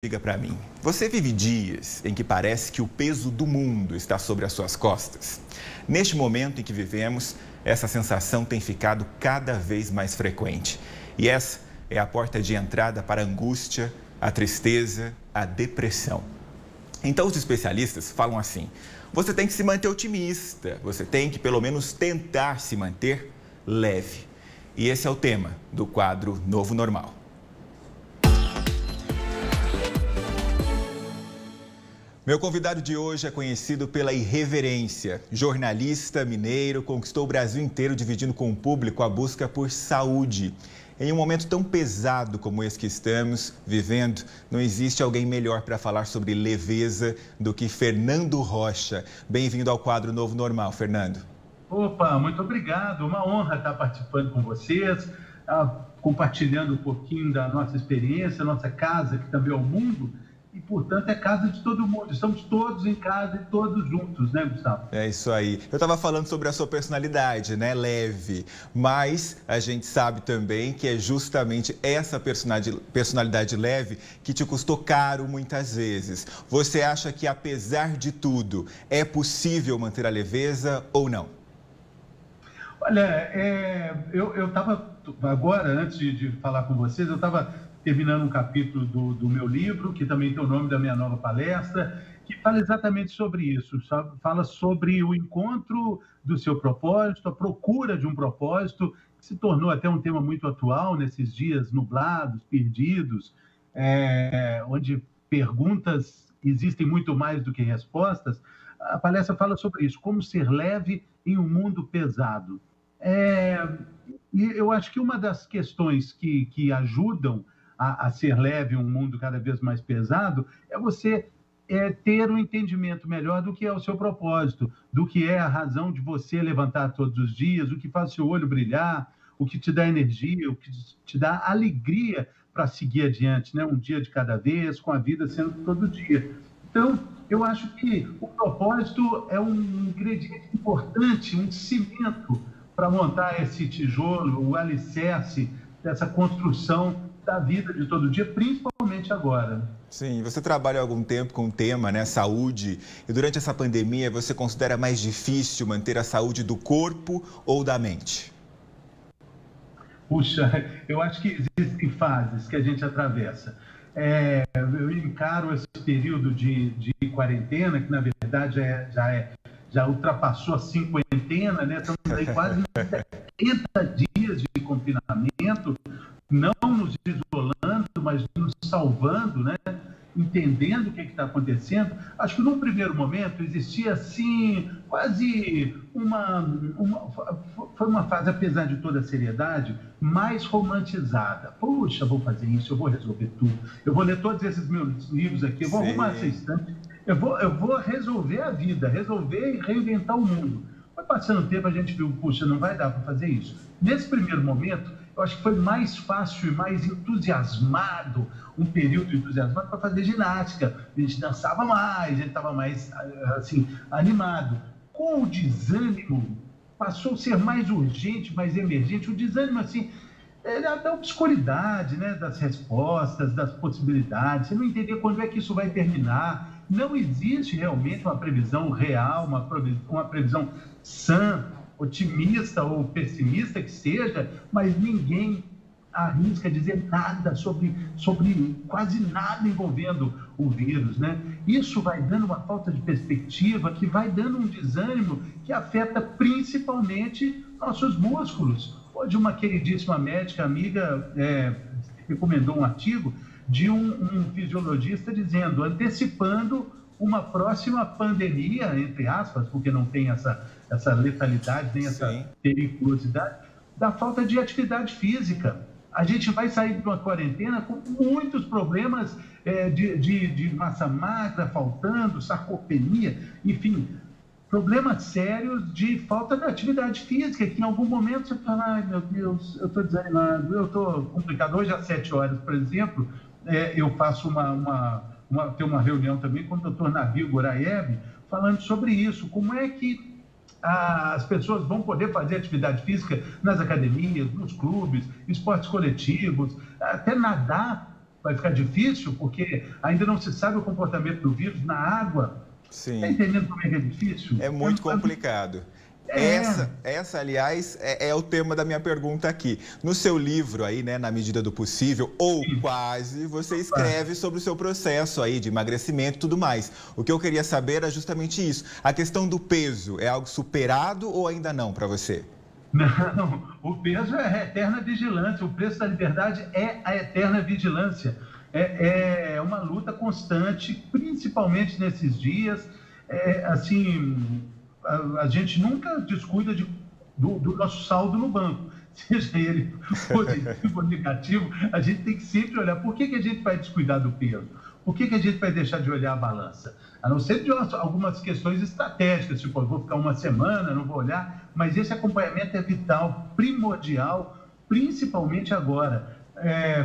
Diga para mim, você vive dias em que parece que o peso do mundo está sobre as suas costas? Neste momento em que vivemos, essa sensação tem ficado cada vez mais frequente. E essa é a porta de entrada para a angústia, a tristeza, a depressão. Então os especialistas falam assim: você tem que se manter otimista, você tem que pelo menos tentar se manter leve. E esse é o tema do quadro Novo Normal. Meu convidado de hoje é conhecido pela irreverência. Jornalista mineiro, conquistou o Brasil inteiro dividindo com o público a busca por saúde. Em um momento tão pesado como esse que estamos vivendo, não existe alguém melhor para falar sobre leveza do que Fernando Rocha. Bem-vindo ao quadro Novo Normal, Fernando. Opa, muito obrigado. Uma honra estar participando com vocês, compartilhando um pouquinho da nossa experiência, nossa casa, que também é o mundo. E, portanto, é casa de todo mundo. Estamos todos em casa e todos juntos, né, Gustavo? É isso aí. Eu estava falando sobre a sua personalidade, né? Leve. Mas a gente sabe também que é justamente essa personalidade leve que te custou caro muitas vezes. Você acha que, apesar de tudo, é possível manter a leveza ou não? Olha, eu estava agora, antes de falar com vocês, eu estava terminando um capítulo do meu livro, que também tem o nome da minha nova palestra, que fala exatamente sobre isso, fala sobre o encontro do seu propósito, a procura de um propósito, que se tornou até um tema muito atual nesses dias nublados, perdidos, onde perguntas existem muito mais do que respostas. A palestra fala sobre isso, como ser leve em um mundo pesado. E eu acho que uma das questões que ajudam a ser leve em um mundo cada vez mais pesado é você ter um entendimento melhor do que é o seu propósito, do que é a razão de você levantar todos os dias, o que faz o seu olho brilhar, o que te dá energia, o que te dá alegria para seguir adiante, né? Um dia de cada vez, com a vida sendo todo dia. Então, eu acho que o propósito é um ingrediente importante, um cimento para montar esse tijolo, o alicerce dessa construção da vida de todo dia, principalmente agora. Sim, você trabalha há algum tempo com o tema, né, saúde, e durante essa pandemia você considera mais difícil manter a saúde do corpo ou da mente? Puxa, eu acho que existem fases que a gente atravessa. Eu encaro esse período de quarentena, que na verdade já ultrapassou a cinquentena, né? Estamos aí quase 70 dias de confinamento, não nos isolando, mas nos salvando, né? Entendendo o que está acontecendo. Acho que num primeiro momento existia assim quase foi uma fase, apesar de toda a seriedade, mais romantizada. Puxa, vou fazer isso, eu vou resolver tudo, eu vou ler todos esses meus livros aqui, eu vou arrumar essa estante, eu vou resolver a vida, resolver e reinventar o mundo. Foi passando o tempo, a gente viu, puxa, não vai dar para fazer isso. Nesse primeiro momento, eu acho que foi mais fácil e mais entusiasmado, um período entusiasmado para fazer ginástica. A gente dançava mais, a gente estava mais assim, animado. Com o desânimo, passou a ser mais urgente, mais emergente. O desânimo, assim, era da obscuridade, né? Das respostas, das possibilidades. Você não entender quando é que isso vai terminar. Não existe realmente uma previsão real, uma previsão sã, otimista ou pessimista que seja, mas ninguém arrisca dizer nada sobre quase nada envolvendo o vírus, né? Isso vai dando uma falta de perspectiva, que vai dando um desânimo que afeta principalmente nossos músculos. Hoje uma queridíssima médica amiga recomendou um artigo de um fisiologista dizendo, antecipando uma próxima pandemia, entre aspas, porque não tem essa letalidade, nem essa periculosidade, da falta de atividade física. A gente vai sair de uma quarentena com muitos problemas de massa magra faltando, sarcopenia, enfim, problemas sérios de falta de atividade física, que em algum momento você fala, ai meu Deus, eu estou desanimado, eu estou complicado. Hoje às 7 horas, por exemplo, eu faço tenho uma reunião também com o Dr. Nabil Goraev, falando sobre isso, como é que as pessoas vão poder fazer atividade física nas academias, nos clubes, esportes coletivos, até nadar vai ficar difícil, porque ainda não se sabe o comportamento do vírus na água. Sim. Está entendendo como é que é difícil? É muito complicado. Essa, aliás, é o tema da minha pergunta aqui. No seu livro aí, né, Na Medida do Possível, ou quase, você escreve sobre o seu processo aí de emagrecimento e tudo mais. O que eu queria saber era justamente isso. A questão do peso é algo superado ou ainda não para você? Não, o peso é a eterna vigilância. O preço da liberdade é a eterna vigilância. É uma luta constante, principalmente nesses dias. Assim, a gente nunca descuida do nosso saldo no banco, seja ele positivo ou negativo. A gente tem que sempre olhar por que a gente vai descuidar do peso, por que a gente vai deixar de olhar a balança, a não ser de algumas questões estratégicas, tipo, eu vou ficar uma semana, não vou olhar, mas esse acompanhamento é vital, primordial, principalmente agora,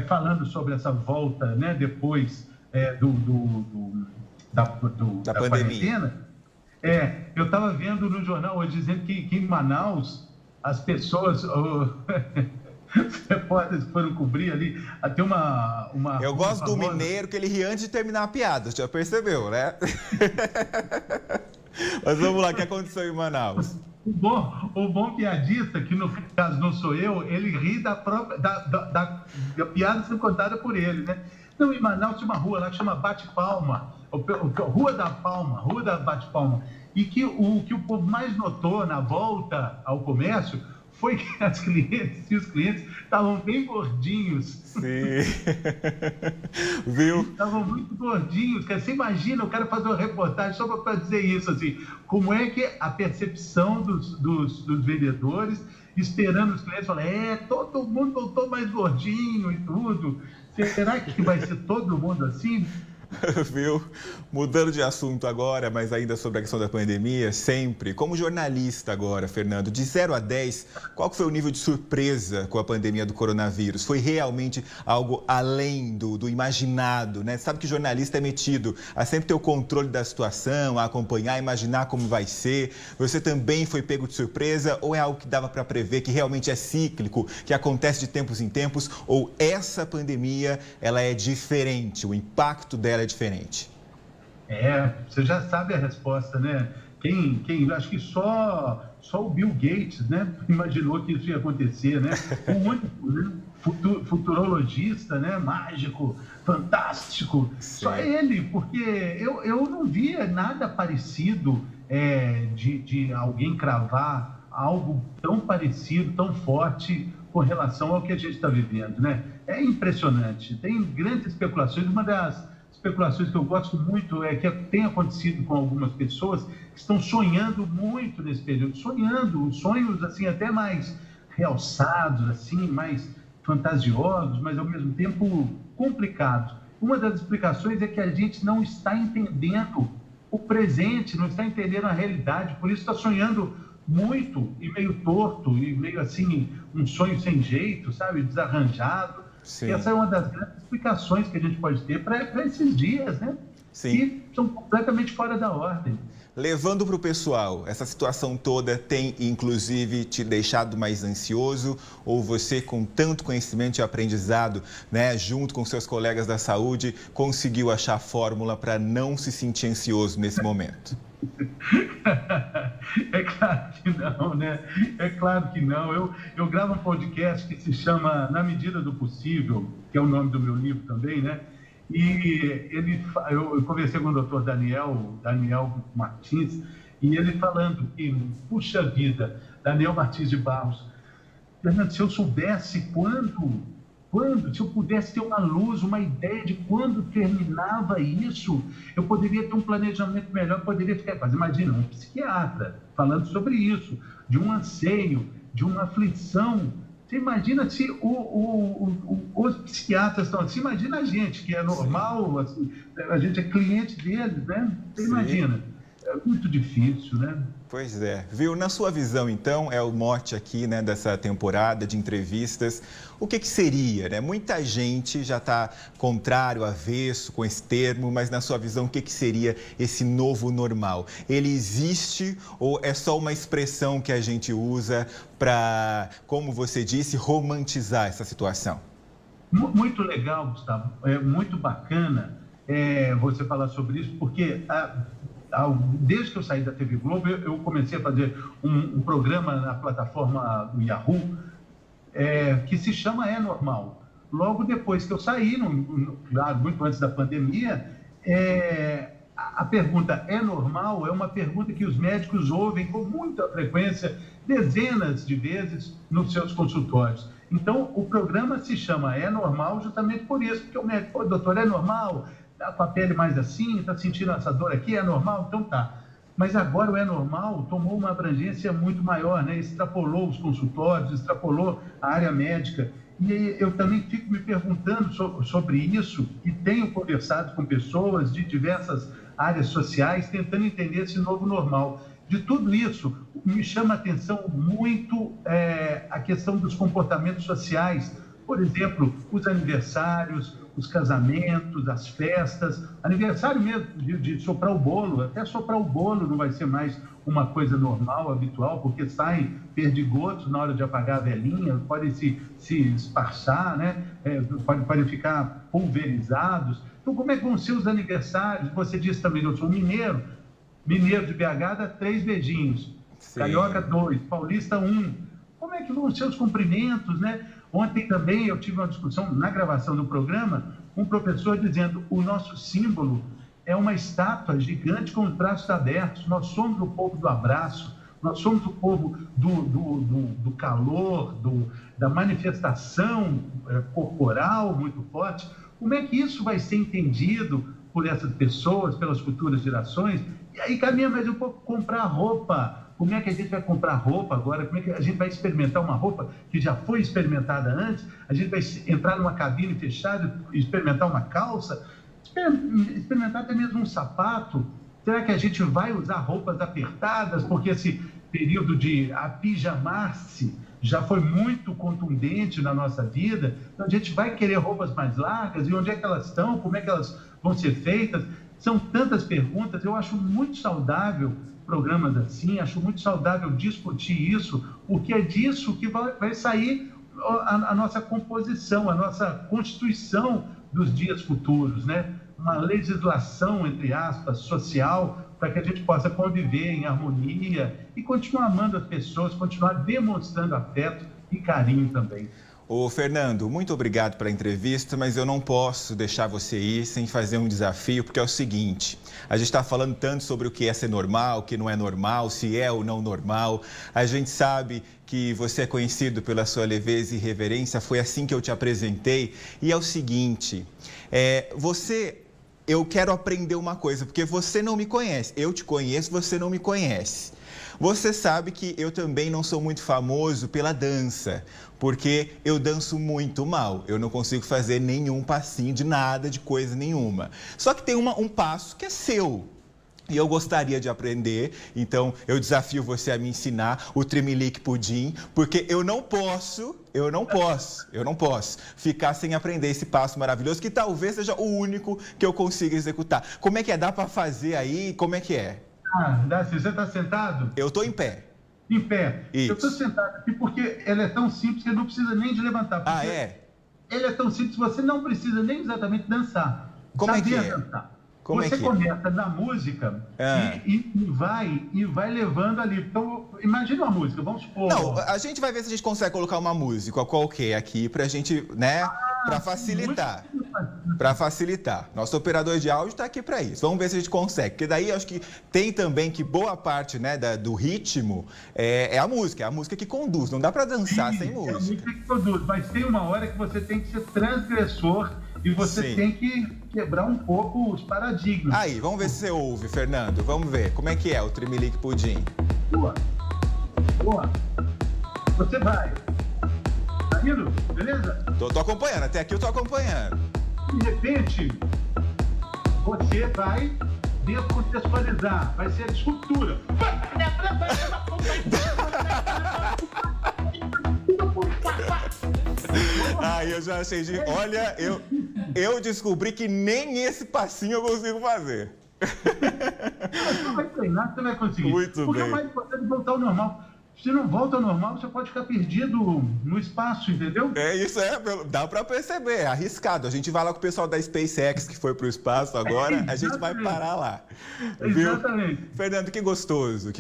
falando sobre essa volta, né, depois da quarentena. Eu estava vendo no jornal hoje dizendo que em Manaus as pessoas, os repórteres que foram cobrir ali, até uma eu gosto do mineiro que ele ri antes de terminar a piada, já percebeu, né? Mas vamos lá, o que aconteceu em Manaus? O bom piadista, que no caso não sou eu, ele ri da piada sendo contada por ele, né? Não, em Manaus tinha uma rua lá que chama Bate-Palma, Rua da Palma, Rua da Bate-Palma, e que o povo mais notou na volta ao comércio foi que as clientes e os clientes estavam bem gordinhos. Sim. Viu? Estavam muito gordinhos. Você imagina o cara fazer uma reportagem só para dizer isso, assim, como é que a percepção dos vendedores, esperando os clientes, falar, todo mundo voltou mais gordinho e tudo. Será que vai ser todo mundo assim? Viu? Mudando de assunto agora, mas ainda sobre a questão da pandemia, sempre, como jornalista agora, Fernando, de 0 a 10, qual foi o nível de surpresa com a pandemia do coronavírus? Foi realmente algo além do imaginado, né? Sabe que jornalista é metido a sempre ter o controle da situação, a acompanhar, a imaginar como vai ser. Você também foi pego de surpresa ou é algo que dava para prever, que realmente é cíclico, que acontece de tempos em tempos, ou essa pandemia, ela é diferente, o impacto dela é diferente? Você já sabe a resposta, né? Acho que só o Bill Gates, né, imaginou que isso ia acontecer, né? O único, né, futurologista, né, mágico, fantástico, sim. Só ele, porque eu não via nada parecido de alguém cravar algo tão parecido, tão forte com relação ao que a gente está vivendo, né? É impressionante, tem grandes especulações. Uma das especulações que eu gosto muito é que tem acontecido com algumas pessoas que estão sonhando muito nesse período, sonhos assim até mais realçados, assim, mais fantasiosos, mas ao mesmo tempo complicados. Uma das explicações é que a gente não está entendendo o presente, não está entendendo a realidade, por isso está sonhando muito e meio torto e meio assim, um sonho sem jeito, sabe, desarranjado. Sim. Essa é uma das grandes explicações que a gente pode ter para esses dias, né? Sim. Que são completamente fora da ordem. Levando para o pessoal, essa situação toda tem, inclusive, te deixado mais ansioso? Ou você, com tanto conhecimento e aprendizado, né, junto com seus colegas da saúde, conseguiu achar a fórmula para não se sentir ansioso nesse momento? É claro que não, né? É claro que não. Eu gravo um podcast que se chama Na Medida do Possível, que é o nome do meu livro também, né? E eu conversei com o doutor Daniel Martins, e ele falando que, puxa vida, Daniel Martins de Barros, Fernando, se eu soubesse se eu pudesse ter uma luz, uma ideia de quando terminava isso, eu poderia ter um planejamento melhor, poderia ficar... Mas imagina, um psiquiatra falando sobre isso, de um anseio, de uma aflição. Você imagina se os psiquiatras estão assim, imagina a gente, que é normal, assim, a gente é cliente deles, né? Você imagina. É muito difícil, né? Pois é. Viu? Na sua visão, então, é o mote aqui, né, dessa temporada de entrevistas. O que seria, né? Muita gente já está contrário, avesso com esse termo, mas na sua visão, o que seria esse novo normal? Ele existe ou é só uma expressão que a gente usa para, como você disse, romantizar essa situação? Muito legal, Gustavo. É muito bacana você falar sobre isso, porque desde que eu saí da TV Globo, eu comecei a fazer um programa na plataforma do Yahoo, que se chama É Normal. Logo depois que eu saí, claro, muito antes da pandemia, a pergunta é normal é uma pergunta que os médicos ouvem com muita frequência, dezenas de vezes nos seus consultórios. Então, o programa se chama É Normal justamente por isso, porque o médico, doutor, é normal? Está com a pele mais assim, está sentindo essa dor aqui, é normal? Então tá. Mas agora o É Normal tomou uma abrangência muito maior, né? Extrapolou os consultórios, extrapolou a área médica. E eu também fico me perguntando sobre isso e tenho conversado com pessoas de diversas áreas sociais tentando entender esse novo normal. De tudo isso, me chama a atenção muito a questão dos comportamentos sociais. Por exemplo, os aniversários, os casamentos, as festas. Aniversário mesmo de soprar o bolo. Até soprar o bolo não vai ser mais uma coisa normal, habitual, porque saem perdigotos na hora de apagar a velhinha, podem se esparçar, né? Podem ficar pulverizados. Então, como é que vão ser os aniversários? Você disse também, eu sou mineiro de BH dá 3 beijinhos, sim. Carioca 2, Paulista 1. Como é que vão ser os cumprimentos, né? Ontem também eu tive uma discussão na gravação do programa, um professor dizendo o nosso símbolo é uma estátua gigante com os braços abertos. Nós somos o povo do abraço, nós somos o povo do calor, da manifestação corporal muito forte. Como é que isso vai ser entendido por essas pessoas, pelas futuras gerações? E aí caminha mais um pouco comprar roupa. Como é que a gente vai comprar roupa agora? Como é que a gente vai experimentar uma roupa que já foi experimentada antes? A gente vai entrar numa cabine fechada e experimentar uma calça? Experimentar até mesmo um sapato? Será que a gente vai usar roupas apertadas? Porque esse período de apijamar-se já foi muito contundente na nossa vida. Então, a gente vai querer roupas mais largas? E onde é que elas estão? Como é que elas vão ser feitas? São tantas perguntas. Eu acho muito saudável programas assim, acho muito saudável discutir isso, porque é disso que vai sair a nossa composição, a nossa constituição dos dias futuros, né? Uma legislação, entre aspas, social, para que a gente possa conviver em harmonia e continuar amando as pessoas, continuar demonstrando afeto e carinho também. Ô, Fernando, muito obrigado pela entrevista, mas eu não posso deixar você ir sem fazer um desafio, porque é o seguinte, a gente está falando tanto sobre o que é ser normal, o que não é normal, se é ou não normal, a gente sabe que você é conhecido pela sua leveza e reverência, foi assim que eu te apresentei, e é o seguinte, eu quero aprender uma coisa, porque você não me conhece, eu te conheço, você não me conhece. Você sabe que eu também não sou muito famoso pela dança, porque eu danço muito mal. Eu não consigo fazer nenhum passinho de nada, de coisa nenhuma. Só que tem um passo que é seu. E eu gostaria de aprender, então eu desafio você a me ensinar o Tremelique Pudim, porque eu não posso ficar sem aprender esse passo maravilhoso, que talvez seja o único que eu consiga executar. Como é que é? Dá para fazer aí? Como é que é? Você está sentado? Eu estou em pé. Em pé. Isso. Eu estou sentado aqui porque ela é tão simples que não precisa nem de levantar. Ah, é? Ele é tão simples que você não precisa nem exatamente dançar. Como é que é? Dançar. Como você é que começa na música e vai levando ali. Então, imagina uma música, vamos supor... Não, a gente vai ver se a gente consegue colocar uma música qualquer aqui pra gente, né, pra facilitar. Para facilitar. Nosso operador de áudio está aqui para isso. Vamos ver se a gente consegue. Porque daí acho que tem também que boa parte, né, do ritmo é a música que conduz. Não dá para dançar sem música. É a música que conduz. Mas tem uma hora que você tem que ser transgressor e você tem que quebrar um pouco os paradigmas. Aí, vamos ver se você ouve, Fernando. Vamos ver. Como é que é o Tremelique Pudim? Boa. Você vai. Tá indo? Beleza? Tô acompanhando. Até aqui eu tô acompanhando. De repente, você vai descontextualizar, vai ser a disruptura. Aí eu já achei de... Olha, eu descobri que nem esse passinho eu consigo fazer. Você vai treinar, você vai conseguir. Muito Porque bem. é mais importante voltar ao normal. Se não volta ao normal, você pode ficar perdido no espaço, entendeu? Isso dá para perceber, é arriscado. A gente vai lá com o pessoal da SpaceX que foi para o espaço agora, a gente vai parar lá. Viu? Exatamente. Fernando, que gostoso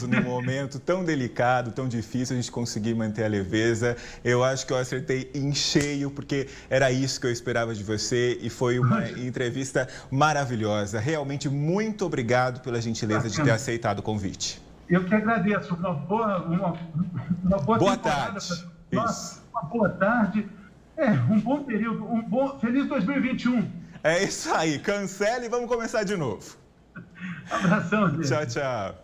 num momento tão delicado, tão difícil, a gente conseguir manter a leveza. Eu acho que eu acertei em cheio, porque era isso que eu esperava de você e foi uma entrevista maravilhosa. Realmente, muito obrigado pela gentileza de ter aceitado o convite. Eu que agradeço. Uma boa tarde. Nossa, uma boa tarde. Um bom período. Feliz 2021. É isso aí. Cancele e vamos começar de novo. Abração, gente. Tchau, tchau.